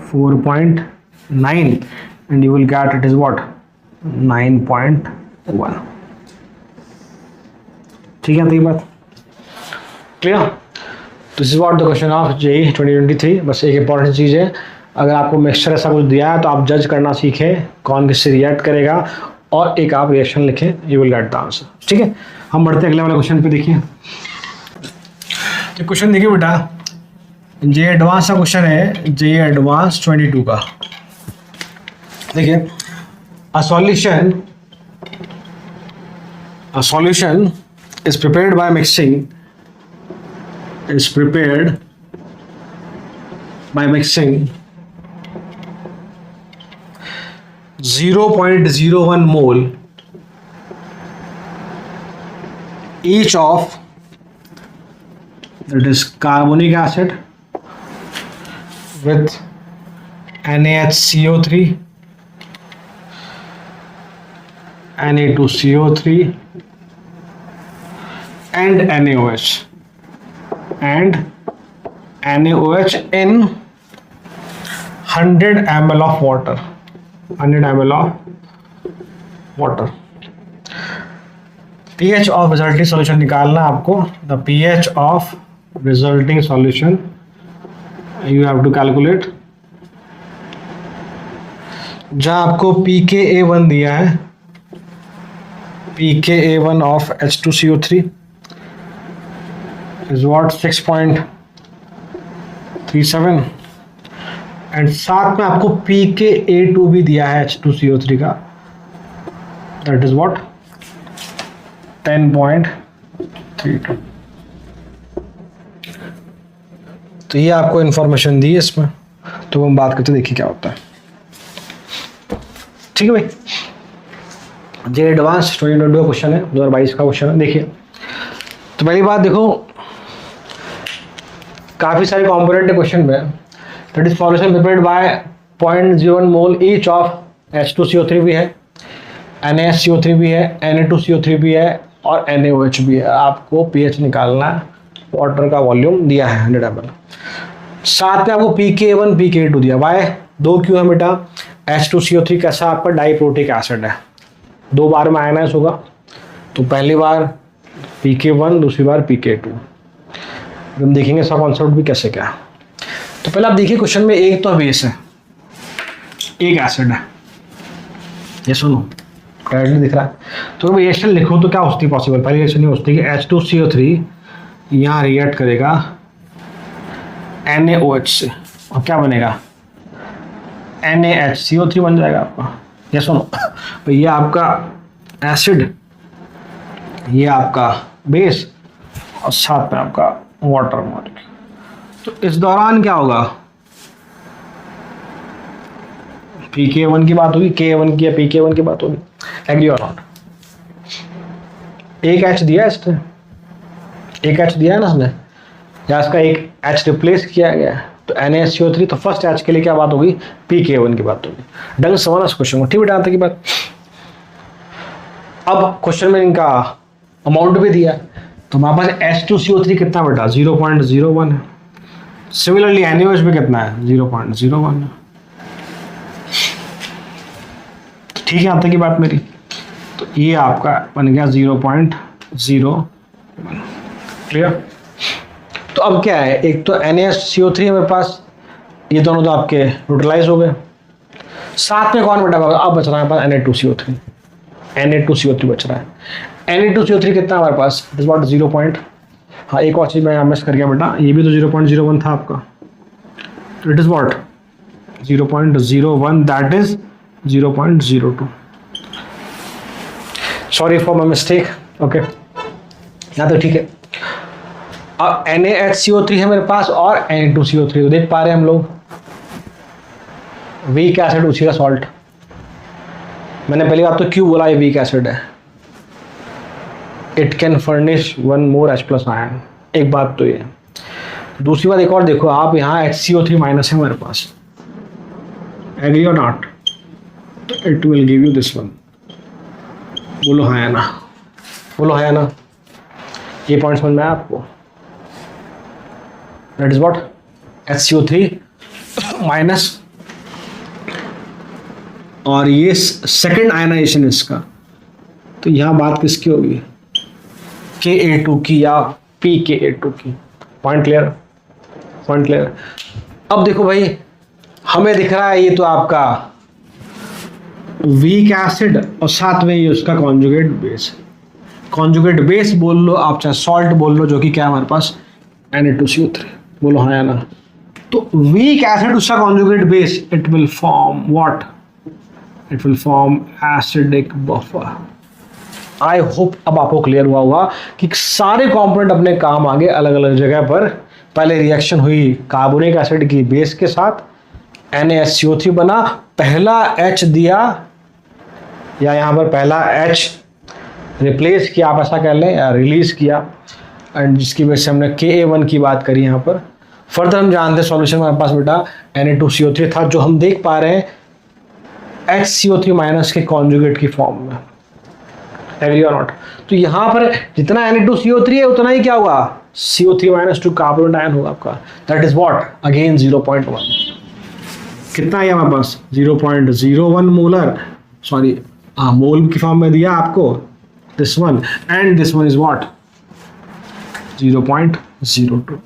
4.9 and you will get it is what 9.1। ठीक है, तो ये बात क्लियर। तो this is what the question of JEE 2023। बस एक इंपॉर्टेंट चीज़ है, अगर आपको मिक्सचर ऐसा कुछ दिया है तो आप जज करना सीखें कौन किससे रिएक्ट करेगा और एक आप रिएक्शन लिखें, you will get the answer. ठीक है, हम बढ़ते अगले वाले क्वेश्चन पे। देखिए तो क्वेश्चन देखिए बेटा, JEE एडवांस का क्वेश्चन है, JEE एडवांस 22 का। देखिए, a solution is prepared by mixing 0.01 mole each of, that is carbonic acid with NaHCO3, Na2CO3 and NaOH in 100 ml of water, 100 ml of water। pH of resulting solution निकालना आपको। the pH of resulting solution you have to calculate। जहाँ आपको pKa1 दिया है, pKa1 of H2CO3 is what 6.37 and साथ में आपको pKa2 भी दिया है H2CO3 का, दैट इज व्हाट 10.32। तो ये आपको इंफॉर्मेशन दी है इसमें, तो हम बात करते देखिए क्या होता है। ठीक है भाई, JEE एडवांस 2022 का क्वेश्चन है, 2022 का क्वेश्चन है। देखिए, तो पहली बात देखो, काफ़ी सारे कॉम्पोनेंट है क्वेश्चन में। That is solution prepared by 0.01 mole each of H2CO3 भी है, NaHCO3 भी है, Na2CO3 भी है और NaOH भी है। आपको pH निकालना है, वाटर का वॉल्यूम दिया है 100 ml। साथ में आपको PK1 PK2 दिया, वाई 2 क्यों है बेटा, H2CO3 कैसा आपका डाइप्रोटिक एसिड है, 2 बार में आयनाइज होगा, तो पहली बार PK1 दूसरी बार PK2। हम देखेंगे इसका कॉन्सेप्ट भी कैसे क्या है। तो पहले आप देखिए क्वेश्चन में एक तो बेस है, एक एसिड है, ये सुनो क्लियरली दिख रहा है। तो रिएक्शन लिखो तो क्या होती पॉसिबल, पहली रिएक्शन ये होती है कि H2CO3 यहाँ रिएक्ट करेगा NaOH से और क्या बनेगा NaHCO3 बन जाएगा आपका। ये सुनो तो ये आपका एसिड, ये आपका बेस और साथ में आपका वाटर मॉलिक्यूल। तो इस दौरान क्या होगा, PK1 की बात होगी, K1 की या PK1 की बात होगी, एग्री और नॉट। एक H दिया है इसने, एक H दिया है ना इसने, या इसका एक H रिप्लेस किया गया है, तो NaCO3, तो फर्स्ट H के लिए क्या बात होगी, PK1 की बात होगी। ढंग से समझना इस क्वेश्चन को, ठीक बेटा आता की बात। अब क्वेश्चन में इनका अमाउंट भी दिया, तो हमारे पास H2CO3 कितना बेटा 0.01 है, सिमिलरली NaOH भी कितना है 0.01 है। ठीक है, यहाँ तक की बात मेरी। तो ये आपका बन गया 0.01, क्लियर। तो अब क्या है, एक तो NaCO3 मेरे पास, ये दोनों तो आपके न्यूट्रलाइज हो गए, साथ में कौन बेटा अब बच रहा है हमारे पास Na2CO3 बच रहा है। Na2CO3 कितना हमारे पास, इट इज व्हाट 0. हाँ एक और चीज मैं मिस कर गया बेटा, ये भी तो 0.01 था आपका, तो it is what 0.01, that is 0.02। Sorry for my mistake, okay यहाँ तो ठीक है। अब NaHCO3 है मेरे पास और Na2CO3, तो देख पा रहे हैं हम लोग, वीक एसिड उसी का सॉल्ट। मैंने पहली बात तो क्यों बोला ये वीक एसिड है, it can furnish 1 more H+ ion, एक बात तो ये। दूसरी बात एक और देखो आप, यहाँ HCO3 माइनस है मेरे पास, एग्री और नॉट, तो it will give you this one. बोलो हाँ या ना, बोलो हाँ या ना, ये पॉइंट समझ में आया आपको, that is what HCO3 minus, और ये सेकेंड आयनाइजेशन इसका, तो यहाँ बात किसकी होगी, Ka2 की या PKA2 की। Point clear, point clear. अब देखो भाई हमें दिख रहा है ये तो आपका वीक एसिड और साथ में ये उसका कॉन्जुगेट बेस, कॉन्जुगेट बेस बोल लो आप चाहे सॉल्ट बोल लो, जो कि क्या हमारे पास Na2CO3। बोलो हाँ या ना। तो वीक एसिड उसका conjugate base, it will form what, it will form acidic buffer. I hope अब आपको क्लियर हुआ होगा कि सारे कंपोनेंट अपने काम आगे अलग अलग जगह पर। पहले रिएक्शन हुई कार्बोनिक एसिड की बेस के साथ, NaHCO3 बना, पहला H दिया या यहाँ पर पहला H रिप्लेस किया, आप ऐसा कह लें, या रिलीज किया, एंड जिसकी वजह से हमने Ka1 की बात करी यहाँ पर। फर्दर हम जानते हैं सॉल्यूशन हमारे पास बेटा Na2CO3 था, जो हम देख पा रहे हैं HCO3 माइनस के कॉन्जुगेट की फॉर्म में, एग्री और नॉट। तो यहाँ पर जितना Na2CO3 है उतना ही क्या होगा, CO3 माइनस 2 कार्बन आयन होगा आपका, दैट इज व्हाट अगेन 0.1। कितना है हमारे पास 0.01 मोलर, सॉरी मोल की फॉर्म में दिया आपको this one, and this one is what 0.02,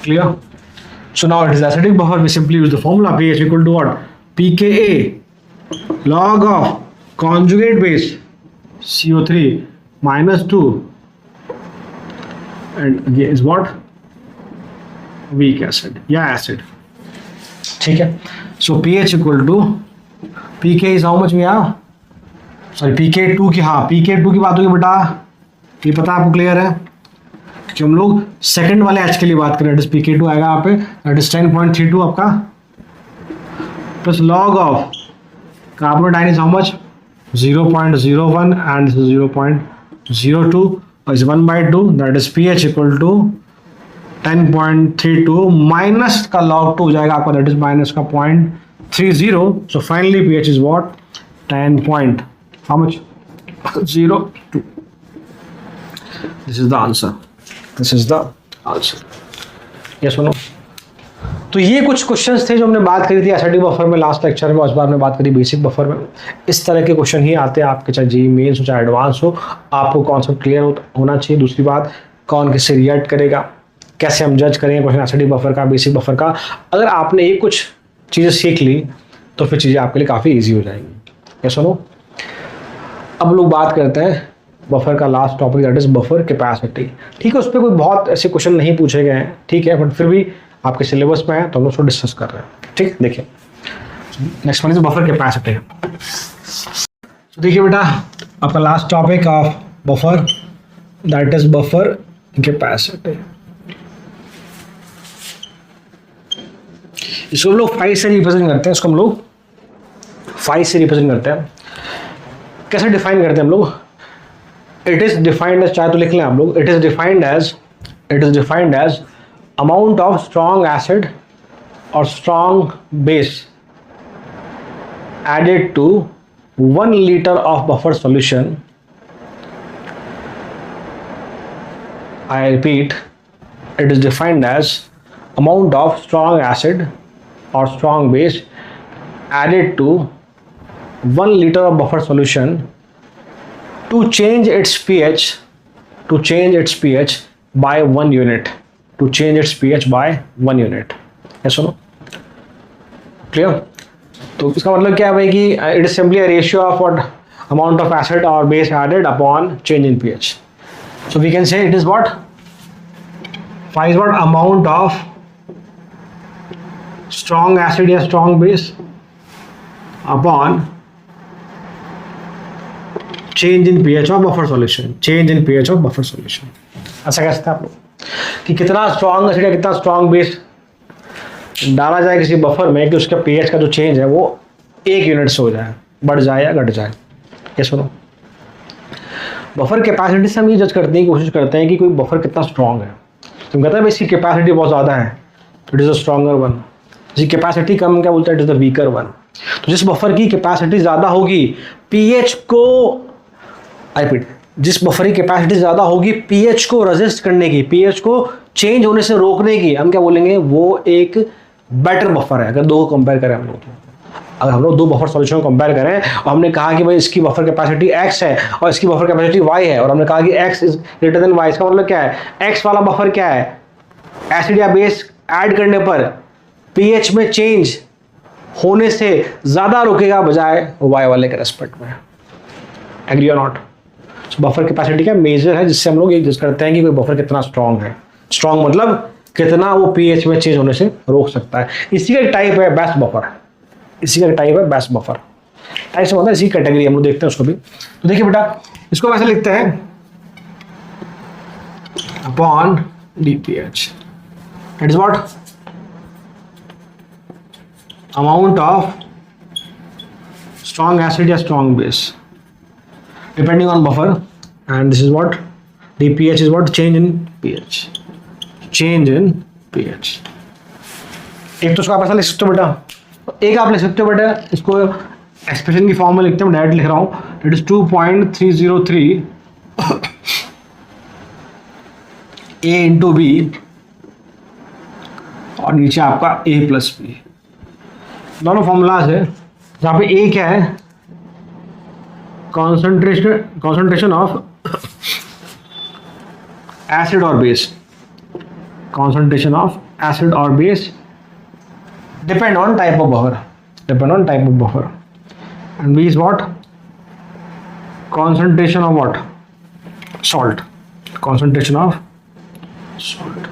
clear. So now it is acidic buffer. We simply use the formula pH equal to what, pKa log of conjugate base CO3 minus 2, and again is what weak acid या acid, ठीक है। So pH equal to pK is how much we have, sorry pK2 की, हाँ pK2 की बात होगी बेटा, ये पता आपको क्लियर है कि हम लोग सेकंड वाले H के लिए बात करें, दैट इज PK2 आएगा यहाँ पे, दैट इज 10.32 आपका, plus log of carbon ion is how much 0.01 and 0.02 और is 1/2, that is pH equal to 10.32 minus का log 2 हो जाएगा आपका, दैट इज माइनस का 0.30, so finally pH is what 10. How much 0.2. This is the answer. This is the answer. Yes or no? तो ये कुछ questions थे जो हमने बात करी थी एसआईटी बफर में लास्ट लेक्चर में, उस बार हमने बात करी बेसिक बफर में। इस तरह के क्वेश्चन ही आते हैं आपके, चाहे जेईई मेंस हो चाहे एडवांस हो, आपको कॉन्सेप्ट क्लियर होना चाहिए। दूसरी बात, कौन किससे रिएक्ट करेगा, कैसे हम जज करेंगे क्वेश्चन एसआईटी बफर का, बेसिक बफर का। अगर आपने ये कुछ चीज़ें सीख ली तो फिर चीज़ें आपके लिए काफ़ी ईजी हो जाएंगी। क्या सुनो, अब लोग बात करते हैं बफर का last topic, that is buffer capacity. ठीक है, उस पर कोई बहुत ऐसे क्वेश्चन नहीं पूछे गए हैं, ठीक है, बट फिर भी आपके सिलेबस में है तो हम लोग उसको डिस्कस कर रहे हैं। ठीक, देखिए next one is buffer capacity. तो देखिए बेटा, आपका last topic of buffer that is buffer capacity. इसको हम लोग 5 से रिप्रेजेंट करते हैं, इसको हम लोग 5 से रिप्रेजेंट करते हैं। कैसे डिफाइन करते हैं हम लोग? इट इज डिफाइंड एज, चाहे तो लिख लें आप लोग, it is defined as amount of strong acid और strong base added to 1 litre of buffer solution. I repeat, it is defined as amount of strong acid or strong base added to 1 liter of buffer solution to change its pH by 1 unit, to change its pH by 1 unit। है सुनो, clear? तो इसका मतलब क्या है भाई कि it is simply a ratio of what amount of acid और base added upon change in pH। So we can say it is what, phi is what, amount of strong acid या strong base upon change in pH of buffer solution, change in pH of buffer solution। ऐसा कह सकते हैं आप लोग कि कितना strong acid या कितना स्ट्रॉन्ग बेस डाला जाए किसी बफर में कि उसका pH का जो चेंज है वो 1 यूनिट से हो जाए, बढ़ जाए या घट जाए। ये सुनो, बफर कैपेसिटी से हम ये जज करने की कोशिश करते हैं कि कोई बफर कितना स्ट्रॉन्ग है। तो हम कहते हैं इसकी कैपेसिटी बहुत ज़्यादा है, it is a stronger one. जिसकी कैपेसिटी कम, क्या बोलते हैं, it is the weaker one. तो जिस बफर की कैपेसिटी ज़्यादा होगी, पीएच को, आई रिपीट, जिस बफर की कैपेसिटी ज़्यादा होगी पीएच को रेजिस्ट करने की, पीएच को चेंज होने से रोकने की, हम क्या बोलेंगे, वो एक बेटर बफर है। अगर दो को कंपेयर करें हम लोग, अगर हम लोग 2 बफर सॉल्यूशन को कंपेयर करें और हमने कहा कि भाई इसकी बफर कैपेसिटी x है और इसकी बफर कैपेसिटी y है, और हमने कहा कि x is greater than y, इसका मतलब क्या है, x वाला बफर क्या है, एसिड या बेस ऐड करने पर pH में चेंज होने से ज़्यादा रुकेगा बजाय y वाले के रेस्पेक्ट में। एग्री और नॉट? बफर कैपेसिटी का मेजर है जिससे हम लोग ये जज करते हैं कि कोई बफर कितना स्ट्रॉन्ग है। स्ट्रॉन्ग मतलब कितना वो pH में चेंज होने से रोक सकता है। इसी का एक टाइप है बेस्ट बफर, इसी का टाइप है बेस्ट बफर। टाइप से मतलब इसी कैटेगरी हम लोग देखते हैं उसको भी। तो देखिए बेटा, इसको वैसे लिखते हैं upon dpH, it is what, amount of strong acid या strong base depending on buffer, and this is what, dpH is what, change in pH, change in pH। एक तो उसका आप ऐसा लिख सकते हो बेटा, एक आप लिख सकते हो बेटा, इसको एक्सप्रेशन की फॉर्म में लिखते हैं, मैं डायरेक्ट लिख रहा हूँ, it is 2.303 A into B और नीचे आपका A प्लस बी। दोनों फॉर्मूलाज है, जहाँ पे A क्या है, कॉन्सेंट्रेशन ऑफ एसिड और बेस, कॉन्सेंट्रेशन ऑफ एसिड और base depend on type of buffer, and B is what, concentration of what, salt, concentration of salt।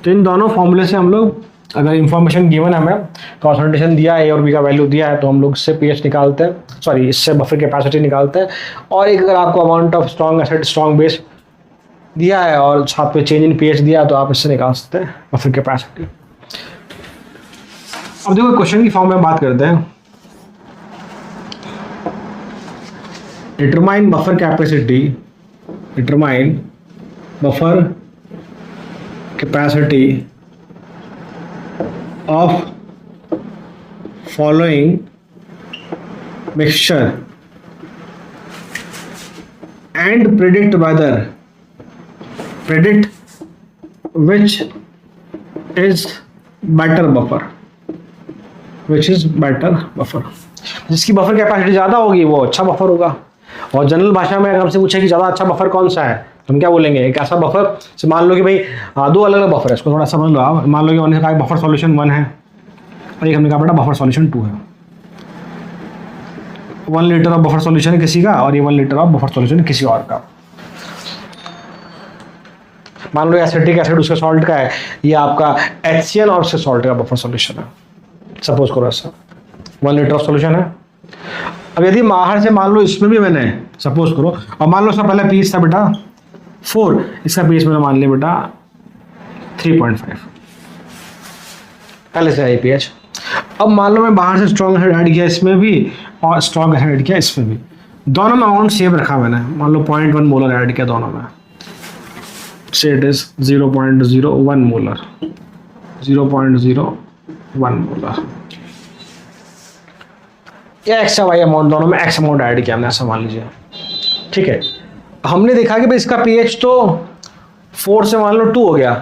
तो इन दोनों फॉर्मूले से हम लोग, अगर इंफॉर्मेशन गिवन है हमें, कॉन्सेंट्रेशन दिया है और बी का वैल्यू दिया है, तो हम लोग इससे पीएच निकालते हैं, सॉरी इससे बफर कैपेसिटी निकालते हैं। और एक अगर आपको amount of strong acid strong base दिया है और साथ में चेंज इन पीएच दिया है, तो आप इससे निकाल सकते हैं बफर कैपेसिटी। अब देखो क्वेश्चन की फॉर्म में बात करते हैं, determine buffer capacity, determine buffer capacity of following mixture and predict whether, predict which is better buffer, which is better buffer. जिसकी बफर कैपेसिटी ज़्यादा होगी वो अच्छा बफर होगा। और जनरल भाषा में अगर हमसे पूछे कि ज़्यादा अच्छा बफर कौन सा है, तो हम क्या बोलेंगे? एक ऐसा बफर से, मान लो कि भाई दो अलग अलग बफर है, इसको थोड़ा समझ लो आप। मान लो कि हमने कहा बफर सॉल्यूशन 1 है और एक हमने कहा बेटा बफर सॉल्यूशन 2 है। 1 लीटर ऑफ बफर सॉल्यूशन है किसी का और ये 1 लीटर ऑफ बफर सॉल्यूशन है किसी और का। मान लो एसिटिक एसिड उसके सॉल्ट का है, ये आपका HCl और उसके सॉल्ट का बफर सॉल्यूशन है। सपोज करो ऐसा 1 लीटर ऑफ सॉल्यूशन है। अब यदि बाहर से मान लो इसमें भी मैंने सपोज करो, और मान लो इसका पहले पीएच था बेटा 4, इसका पीएच मैंने मान लिया बेटा 3.5, पहले से है पीएच। अब मान लो मैं बाहर से स्ट्रॉन्ग एसिड ऐड किया इसमें भी और स्ट्रॉन्ग एसिड ऐड किया इसमें भी, दोनों में अमाउंट सेम रखा मैंने। मान लो 0.1 मोलर ऐड किया दोनों में, से इट इज 0.01 मोलर, 0.01 मोलर, या एक्स वाई अमाउंट, दोनों में एक्स अमाउंट ऐड किया हमने, ऐसा मान लीजिए। ठीक है, हमने देखा कि भाई इसका पीएच तो 4 से मान लो 2 हो गया।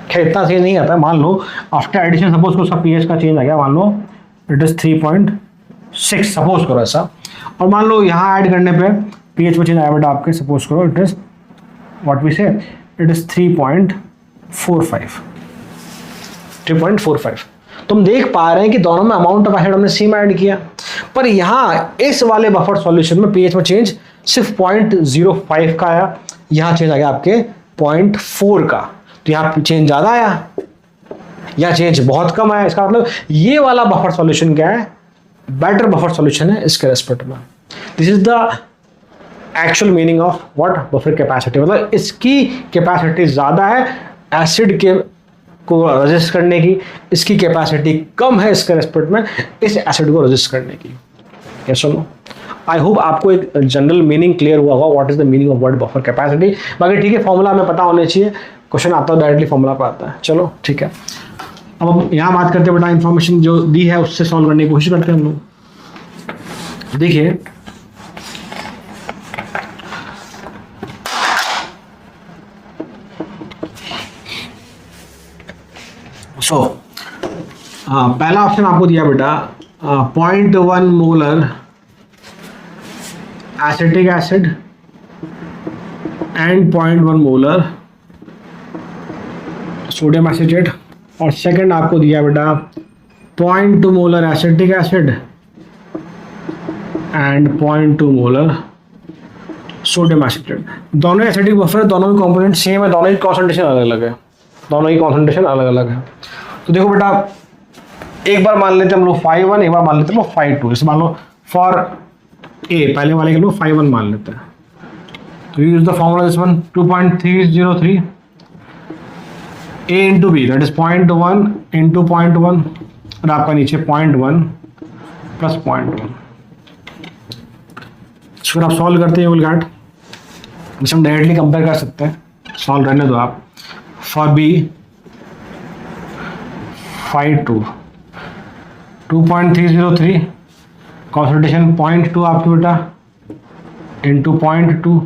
खैर इतना चेंज नहीं आता है, मान लो आफ्टर एडिशन सपोज को उसका पीएच का चेंज आ गया, मान लो इट इज 3.6 सपोज करो ऐसा। और मान लो यहाँ ऐड करने पे पीएच में चेंज आया बेटा आपके, सपोज करो इट इज व्हाट वी से, इट इज 3.45, 3.45। तुम देख पा रहे हैं कि दोनों में अमाउंट ऑफ एसिड हमने सेम ऐड किया, पर यहाँ इस वाले बफर सॉल्यूशन में पीएच में चेंज सिर्फ 0.05 का आया, यहाँ चेंज आ गया आपके 0.4 का। तो यहाँ चेंज ज़्यादा आया, यहाँ चेंज बहुत कम आया। इसका मतलब ये वाला बफर सॉल्यूशन क्या है? बेटर बफर सॉल्यूशन है इसके रेस्पेक्ट में। This is the actual meaning of what buffer capacity, मतलब इसकी कैपेसिटी ज़्यादा है एसिड के को रेजिस्ट करने की, इसकी कैपेसिटी कम है इसके रेस्पेक्ट में इस एसिड को रेजिस्ट करने की। क्या सुनो, आई होप आपको एक जनरल मीनिंग क्लियर हुआ होगा what is the meaning of word buffer capacity. बाकी ठीक है, फॉर्मूला हमें पता होने चाहिए, क्वेश्चन आता है डायरेक्टली फॉर्मूला पर आता है। चलो ठीक है, अब हम यहाँ बात करते हैं बेटा इंफॉर्मेशन जो दी है उससे सॉल्व करने की कोशिश करते हैं हम लोग। देखिए पहला ऑप्शन आपको दिया बेटा 0.1 molar acetic acid and 0.1 molar sodium acetate, और सेकंड आपको दिया बेटा 0.2 molar acetic acid and 0.2 molar sodium acetate. दोनों एसिडिक बफर है, दोनों के कंपोनेंट सेम है, दोनों की कॉन्सेंट्रेशन अलग अलग है, दोनों की कॉन्सेंट्रेशन अलग अलग है। तो देखो बेटा, एक बार मान लेते हैं हम लोग 5.1, एक बार मान लेते हैं हम लोग 5.2। जैसे मान लो फॉर ए, पहले वाले के लोग 5.1 मान लेते हैं, तो use the formula this one 2.303 A into B, that is 0.1 into 0.1 और आपका नीचे 0.1 प्लस 0.1। फिर आप सॉल्व करते हैं, यू विल गेट, जैसे हम डायरेक्टली कंपेयर कर सकते हैं, सॉल्व करने दो आप। फॉर बी 5.2 2.303 कॉन्सेंट्रेशन 0.2 आपके बेटा इंटू 0.2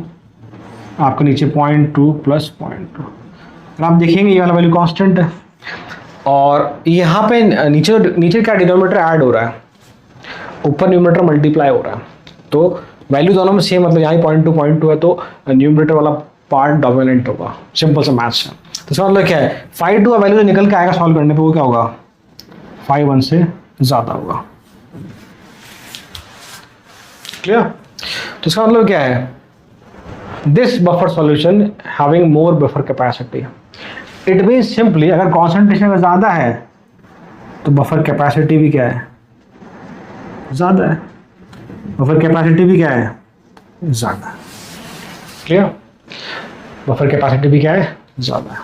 आपके नीचे 0.2 प्लस 0.2। और आप देखेंगे ये वाला वैल्यू कांस्टेंट है, और यहाँ पे नीचे क्या डिनोमिनेटर ऐड हो रहा है, ऊपर न्यूमरेटर मल्टीप्लाई हो रहा है, तो वैल्यू दोनों में सेम, मतलब यहाँ 0.2 है तो न्यूमरेटर वाला पार्ट डोमिनेंट होगा। सिंपल सा मैथ्स है। तो इसका मतलब क्या है, 5.2 का वैल्यू जो निकल के आएगा सॉल्व करने पे वो क्या होगा, 5.1 से ज़्यादा होगा। क्लियर? तो इसका मतलब क्या है, this buffer solution having more buffer capacity, it means simply अगर कॉन्सेंट्रेशन अगर ज़्यादा है तो बफर कैपेसिटी भी क्या है, ज़्यादा है। बफर कैपेसिटी भी क्या है, ज़्यादा है। क्लियर? बफर कैपेसिटी भी क्या है, ज़्यादा है।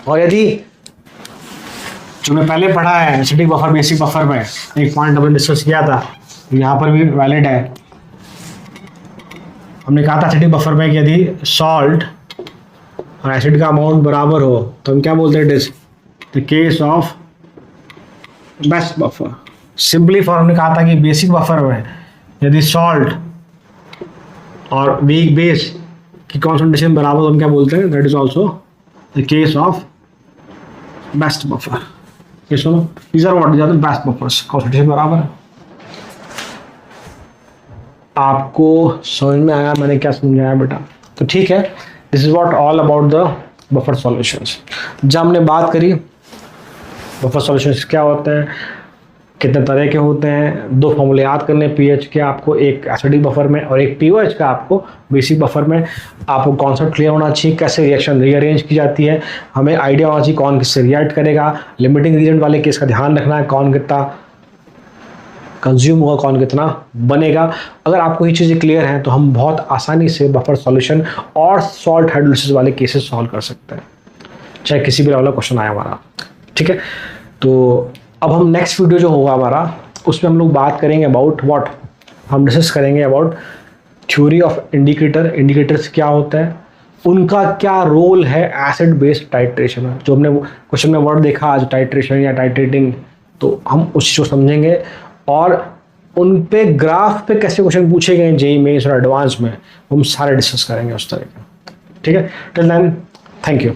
और यदि जो मैं पहले पढ़ा है एसिडिक बफर बेसिक बफर में, एक पॉइंट हमने डिस्कस किया था, यहाँ पर भी वैलिड है। हमने कहा था एसिडिक बफर में कि यदि सॉल्ट और एसिड का अमाउंट बराबर हो तो हम क्या बोलते हैं, it is the case of best buffer. Simply for हमने कहा था कि बेसिक बफर में यदि सॉल्ट और वीक बेस की कॉन्सेंट्रेशन बराबर तो हम क्या बोलते हैं, that is also the case of best buffer, ये सुनो, these are what, these are the best buffers, concentration बराबर है। आपको समझ में आया मैंने क्या समझाया बेटा? तो ठीक है, this is what all about the buffer solutions. जब हमने बात करी बफर सॉल्यूशंस क्या होते हैं, कितने तरह के होते हैं, दो फॉर्मूले याद करने पीएच के आपको, एक एसिडिक बफर में और एक पीओएच का आपको बेसिक बफर में। आपको कॉन्सेप्ट क्लियर होना चाहिए कैसे रिएक्शन रीअरेंज की जाती है, हमें आइडिया होना चाहिए कौन किससे रिएक्ट करेगा, लिमिटिंग रीजन वाले केस का ध्यान रखना है, कौन कितना कंज्यूम होगा, कौन कितना बनेगा। अगर आपको ये चीज़ें क्लियर हैं तो हम बहुत आसानी से बफर सॉल्यूशन और सॉल्ट हाइड्रोलिसिस वाले केसेस सॉल्व कर सकते हैं, चाहे किसी भी लेवल का क्वेश्चन आया हमारा। ठीक है, तो अब हम नेक्स्ट वीडियो जो होगा हमारा, उसमें हम लोग बात करेंगे अबाउट व्हाट, हम डिस्कस करेंगे about theory of indicator, indicators क्या होता है, उनका क्या रोल है एसिड बेस्ड टाइट्रेशन में। जो हमने क्वेश्चन में वर्ड देखा आज टाइट्रेशन या टाइट्रेटिंग, तो हम उस चीज़ को समझेंगे और उन पे ग्राफ पे कैसे क्वेश्चन पूछे गए जेईई मेंस और एडवांस में, हम सारे डिस्कस करेंगे उस तरह के। ठीक है, टिल देन थैंक यू।